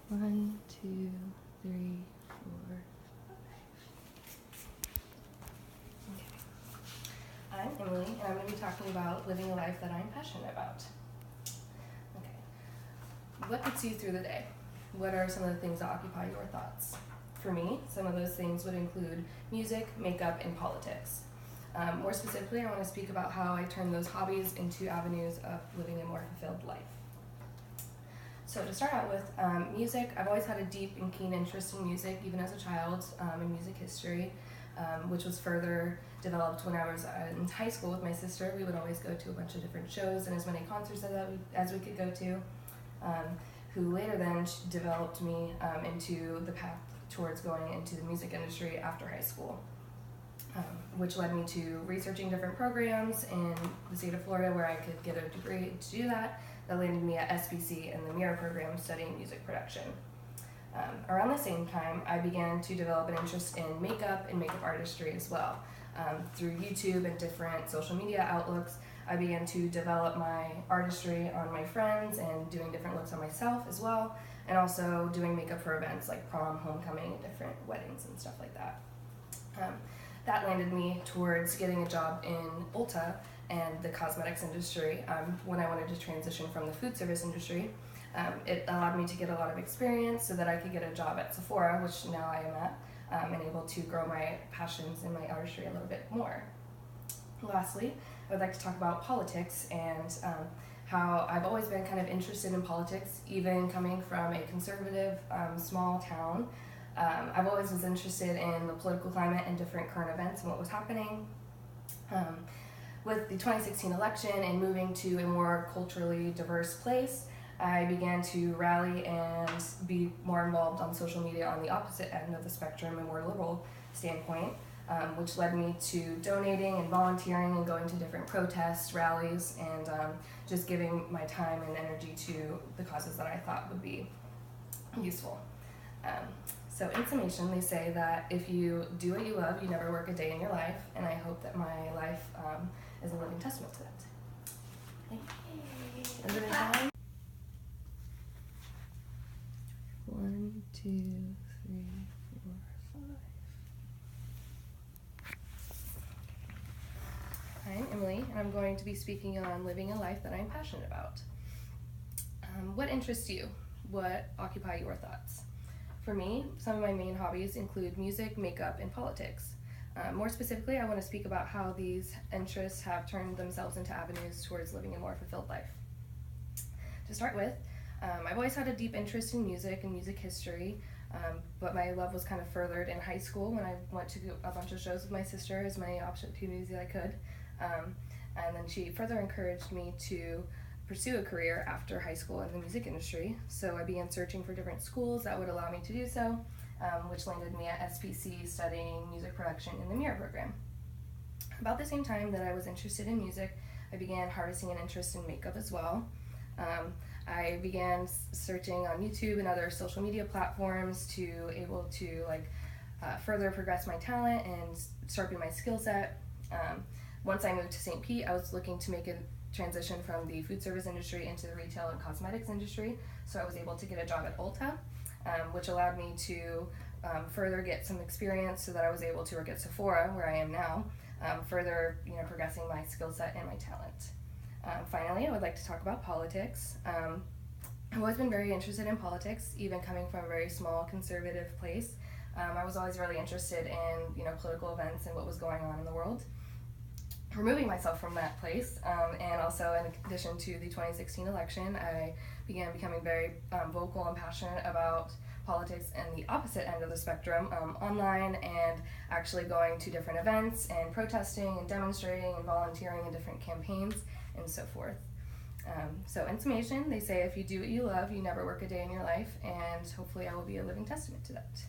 1, 2, 3, 4, 5. Okay. I'm Emily, and I'm going to be talking about living a life that I'm passionate about. Okay. What gets you through the day? What are some of the things that occupy your thoughts? For me, some of those things would include music, makeup, and politics. More specifically, I want to speak about how I turn those hobbies into avenues of living a more fulfilled life. So to start out with, music, I've always had a deep and keen interest in music, even as a child, in music history, which was further developed when I was in high school with my sister. We would always go to a bunch of different shows and as many concerts as we could go to, who later then developed me into the path towards going into the music industry after high school, which led me to researching different programs in the state of Florida where I could get a degree to do that. That landed me at SBC in the MIRA program studying music production. Around the same time, I began to develop an interest in makeup and makeup artistry as well. Through YouTube and different social media outlooks, I began to develop my artistry on my friends and doing different looks on myself as well, and also doing makeup for events like prom, homecoming, different weddings and stuff like that. That landed me towards getting a job in Ulta and the cosmetics industry when I wanted to transition from the food service industry. It allowed me to get a lot of experience so that I could get a job at Sephora, which now I am at, and able to grow my passions in my artistry a little bit more. Lastly, I would like to talk about politics and how I've always been kind of interested in politics, even coming from a conservative small town. I've always was interested in the political climate and different current events and what was happening. With the 2016 election and moving to a more culturally diverse place, I began to rally and be more involved on social media on the opposite end of the spectrum, a more liberal standpoint, which led me to donating and volunteering and going to different protests, rallies, and just giving my time and energy to the causes that I thought would be useful. So in summation, they say that if you do what you love, you never work a day in your life, and I hope that my life is a living testament to that. Thank you. 1, 2, 3, 4, 5. I'm Emily, and I'm going to be speaking on living a life that I'm passionate about. What interests you? What occupy your thoughts? For me, some of my main hobbies include music, makeup, and politics. More specifically, I want to speak about how these interests have turned themselves into avenues towards living a more fulfilled life. To start with, I've always had a deep interest in music and music history, but my love was kind of furthered in high school when I went to a bunch of shows with my sister, as many opportunities as I could. And then she further encouraged me to pursue a career after high school in the music industry. So I began searching for different schools that would allow me to do so, which landed me at SPC studying music production in the MIRA program. About the same time that I was interested in music, I began harnessing an interest in makeup as well. I began searching on YouTube and other social media platforms to able to further progress my talent and sharpen my skill set. Once I moved to St. Pete, I was looking to make a transition from the food service industry into the retail and cosmetics industry, so I was able to get a job at Ulta, which allowed me to further get some experience so that I was able to work at Sephora, where I am now, further progressing my skill set and my talent. Finally, I would like to talk about politics. I've always been very interested in politics, even coming from a very small conservative place. I was always really interested in political events and what was going on in the world. Removing myself from that place, and also in addition to the 2016 election, I began becoming very vocal and passionate about politics and the opposite end of the spectrum, online and actually going to different events and protesting and demonstrating and volunteering in different campaigns and so forth. So in summation, they say if you do what you love, you never work a day in your life, and hopefully I will be a living testament to that.